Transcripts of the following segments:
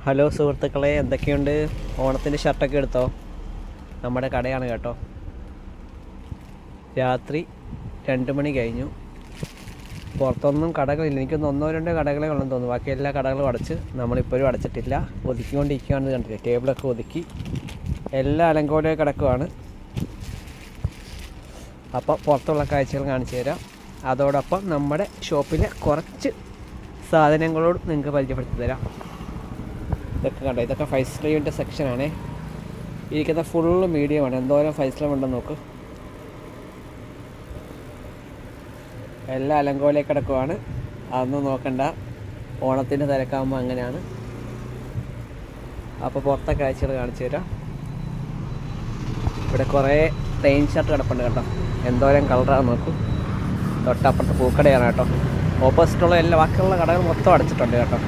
Hello സുഹൃത്തുക്കളെ, എന്തൊക്കെയുണ്ട്? ഓണത്തിൻ്റെ ഷർട്ടൊക്കെ എടുത്തോ? നമ്മുടെ കടയാണ് കേട്ടോ. രാത്രി 2 മണി കഴിഞ്ഞു. പുറത്തൊന്നും കടകളില്ല. എനിക്കൊന്ന് 1-2 കടകളെ ഉള്ളെന്ന് തോന്നുന്നു. ബാക്കി എല്ലാ കടകളും അടച്ച്. നമ്മളിപ്പോഴും അടച്ചിട്ടില്ല. ഒതുക്കിക്കൊണ്ടിരിക്കുകയാണെന്ന് കണ്ടില്ലേ. ടേബിളൊക്കെ ഒതുക്കി എല്ലാ അലങ്കോലവും കിടക്കുവാണ്. അപ്പോൾ പുറത്തുള്ള കാഴ്ചകൾ കാണിച്ചു തരാം. അതോടൊപ്പം നമ്മുടെ ഷോപ്പിലെ കുറച്ച് സാധനങ്ങളോട് നിങ്ങൾക്ക് പരിചയപ്പെടുത്തി തരാം. ഇതൊക്കെ കണ്ടോ, ഇതൊക്കെ ഫൈവ് സ്ലീവിൻ്റെ സെക്ഷനാണേ. ഇരിക്കുന്ന ഫുള്ള് മീഡിയമാണ്. എന്തോരം ഫൈവ് സ്ലീവ് ഉണ്ടെന്ന് നോക്ക്. എല്ലാ അലങ്കോലേക്ക് കിടക്കുവാണ്. അതൊന്നും നോക്കണ്ട, ഓണത്തിൻ്റെ തിരക്കാകുമ്പോൾ അങ്ങനെയാണ്. അപ്പോൾ പുറത്തെ കാഴ്ചകൾ കാണിച്ചു തരാം. ഇവിടെ കുറേ പ്ലെയിൻ ഷർട്ട് കിടപ്പുണ്ട് കേട്ടോ. എന്തോരം കളറാണ് നോക്കൂ. തൊട്ടപ്പുറത്ത് പൂക്കടയാണ് കേട്ടോ. ഓപ്പോസിറ്റുള്ള എല്ലാ ബാക്കിയുള്ള കടകൾ മൊത്തം അടച്ചിട്ടുണ്ട് കേട്ടോ.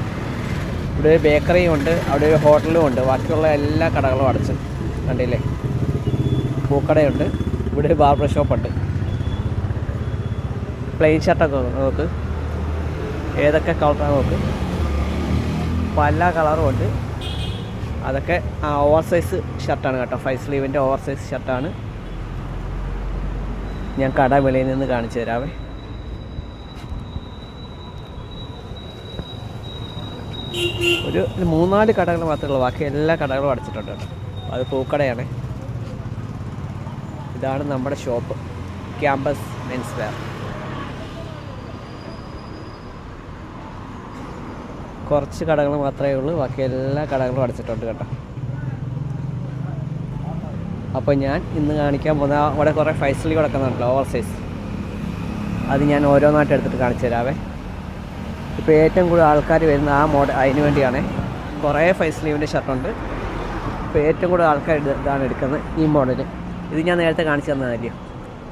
ഇവിടെ ഒരു ബേക്കറിയും ഉണ്ട്, അവിടെ ഒരു ഹോട്ടലും ഉണ്ട്. ബാക്കിയുള്ള എല്ലാ കടകളും അടച്ചു. കണ്ടില്ലേ, പൂക്കടയുണ്ട്. ഇവിടെ ഒരു ബാർബർ ഷോപ്പുണ്ട്. പ്ലെയിൻ ഷർട്ടൊക്കെ നോക്ക്, ഏതൊക്കെ കളറാണ് നോക്ക്. പല കളറും ഉണ്ട്. അതൊക്കെ ഓവർ സൈസ് ഷർട്ടാണ് കേട്ടോ. 5 സ്ലീവിൻ്റെ ഓവർ സൈസ് ഷർട്ടാണ്. ഞാൻ കട വെളിയിൽ നിന്ന് കാണിച്ചു തരാവേ. ഒരു 3-4 കടകൾ മാത്രമേ ഉള്ളൂ. ബാക്കി എല്ലാ കടകളും അടച്ചിട്ടുണ്ട് കേട്ടോ. അത് പൂക്കടയാണ്. ഇതാണ് നമ്മുടെ ഷോപ്പ്, ക്യാമ്പസ് മെൻസ് വെയർ. കുറച്ച് കടകൾ മാത്രമേ ഉള്ളൂ. ബാക്കി എല്ലാ കടകളും അടച്ചിട്ടുണ്ട് കേട്ടോ. അപ്പോൾ ഞാൻ ഇന്ന് കാണിക്കാൻ പോകുന്ന അവിടെ കുറേ 5 സ്ലീവ് കിടക്കുന്നുണ്ടല്ലോ, ഓവർ സൈസ്. അത് ഞാൻ ഓരോന്നായിട്ട് എടുത്തിട്ട് കാണിച്ചു തരാവേ. ഇപ്പോൾ ഏറ്റവും കൂടുതൽ ആൾക്കാർ വരുന്ന ആ മോഡൽ, അതിന് വേണ്ടിയാണ്. കുറേ 5 സ്ലീവിൻ്റെ ഷർട്ടുണ്ട്. ഇപ്പോൾ ഏറ്റവും കൂടുതൽ ആൾക്കാർ ഇതാണ് എടുക്കുന്നത്, ഈ മോഡൽ. ഇത് ഞാൻ നേരത്തെ കാണിച്ചു തന്നതല്ലേ,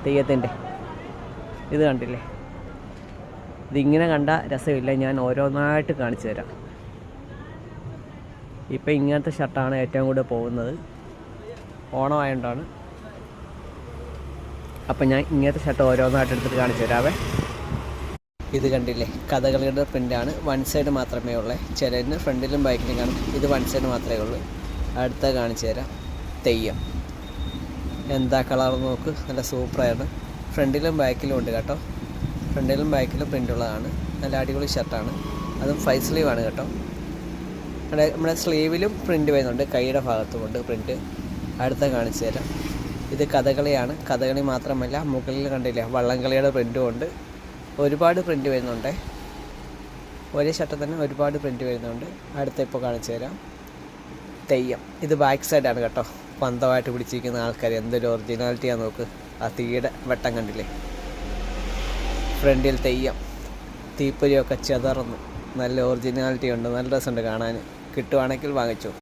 തെയ്യത്തിൻ്റെ. ഇത് കണ്ടില്ലേ, ഇതിങ്ങനെ കണ്ട രസമില്ല. ഞാൻ ഓരോന്നായിട്ട് കാണിച്ചു തരാം. ഇപ്പോൾ ഇങ്ങനത്തെ ഷർട്ടാണ് ഏറ്റവും കൂടുതൽ പോകുന്നത്, ഓണമായതുകൊണ്ടാണ്. അപ്പം ഞാൻ ഇങ്ങനത്തെ ഷർട്ട് ഓരോന്നായിട്ട് എടുത്തിട്ട് കാണിച്ചു തരാവേ. ഇത് കണ്ടില്ലേ, കഥകളിയുടെ പ്രിൻ്റാണ്. 1 സൈഡ് മാത്രമേ ഉള്ളൂ. ചിലതിന് ഫ്രണ്ടിലും ബാക്കിലും കാണും. ഇത് 1 സൈഡ് മാത്രമേ ഉള്ളൂ. അടുത്ത കാണിച്ചു തരാം, തെയ്യം. എന്താ കളർ നോക്ക്, നല്ല സൂപ്പറാണ്. ഫ്രണ്ടിലും ബാക്കിലും ഉണ്ട് കേട്ടോ. ഫ്രണ്ടിലും ബാക്കിലും പ്രിൻ്റുള്ളതാണ്. നല്ല അടിപൊളി ഷർട്ടാണ്. അതും 5 സ്ലീവാണ് കേട്ടോ. നമ്മുടെ സ്ലീവിലും പ്രിൻ്റ് വരുന്നുണ്ട്, കൈയുടെ ഭാഗത്തുമുണ്ട് പ്രിൻ്റ്. അടുത്ത കാണിച്ചു തരാം, ഇത് കഥകളിയാണ്. കഥകളി മാത്രമല്ല, മുകളിൽ കണ്ടില്ലേ വള്ളംകളിയുടെ പ്രിൻ്റും ഉണ്ട്. ഒരുപാട് പ്രിൻ്റ് വരുന്നുണ്ട്. ഒരേ ഷർട്ടിൽ തന്നെ ഒരുപാട് പ്രിൻ്റ് വരുന്നുണ്ട്. അടുത്ത ഇപ്പോൾ കാണിച്ചു തരാം, തെയ്യം. ഇത് ബാക്ക് സൈഡാണ് കേട്ടോ. പന്തമായിട്ട് പിടിച്ചിരിക്കുന്ന ആൾക്കാർ എന്തൊരു ഒറിജിനാലിറ്റിയാണ് നോക്ക്. ആ തീയുടെ വെട്ടം കണ്ടില്ലേ. ഫ്രണ്ടിൽ തെയ്യം, തീപ്പൊരിയൊക്കെ ചെതർന്ന് നല്ല ഒറിജിനാലിറ്റി ഉണ്ട്. നല്ല രസമുണ്ട് കാണാൻ. കിട്ടുവാണെങ്കിൽ വാങ്ങിച്ചു.